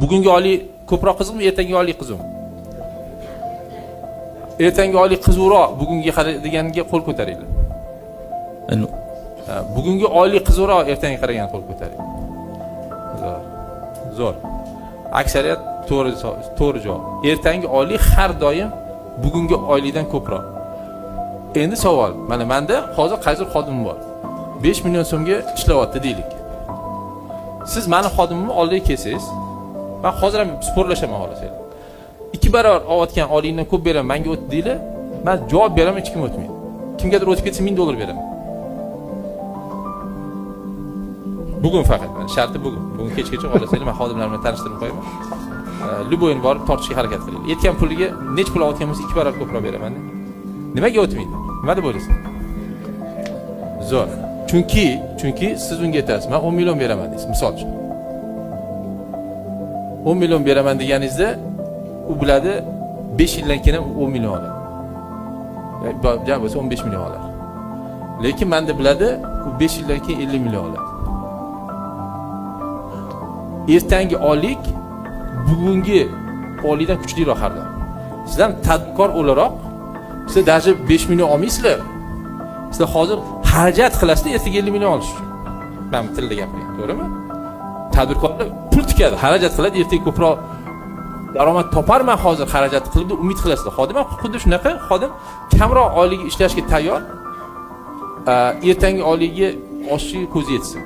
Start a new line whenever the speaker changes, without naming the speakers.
Bugungi oliy ko'proq qiziqmi, ertangi oliy qizmi? Ertangi oliy qiziqroq, bugungi qaraganiga qo'l ko'taringlar. Bugungi oliy qiziqroq, ertangi qaragan qo'l ko'taring. Zo'r. Aksariyat to'g'ri javob. Ertangi oliy har doim bugungi oylikdan ko'proq. Endi savol, mana menda hozir qaysi xodimim bor? 5 million so'mga ishlayapti deylik. Siz meni xodimimni oldiga kelsangiz, men hozir ham sporlashaman xohlasangiz. 2 barobar olayotgan oliydan ko'p beraman, menga o't deylar. Men javob beraman, hech kim o'tmaydi. Kimgadir o'tib ketsa $1000 beraman. Bugun faqat, sharti bugun. Bugun kechgacha xohlasangiz men xodimlar bilan tanishtirib qo'yaman. Luboyni borib tortishga harakat qiling. Yetgan puliga nech pul olayotgan bo'lsa 2 barobar ko'proq beraman. Nimaga o'tmaydi? Nima deb o'ylaysiz? Zo'r. Chunki siz unga aytasiz, men 10 million beraman deysiz, misol uchun. 10 million beraman deganingizda, u biladi 5 yildan keyin 10 million oladi. Jam bo'lsa 15 million oladi. Lekin menda biladi, u 5 yildan keyin 50 million oladi. Ertangi oylik bugungi oylikdan kuchliroq har doim. Sizlar tadbirkor o'laroq siz даже 5 million olmaysizlar. Sizlar hozir xarajat qilasizlar ertaga 50 million olish uchun. Men tilda gapiryapman, to'g'rimi? Tadbirkorlar pul tikadi, xarajat qiladi, ertaga ko'proq daromad toparman hozir xarajat qilib deb umid qilasizlar. Xodim ham xuddi shunaqa, xodim kamroq oylik ishlashga tayyor. Ertangi oyligiga oshishiga ko'zi yetsin.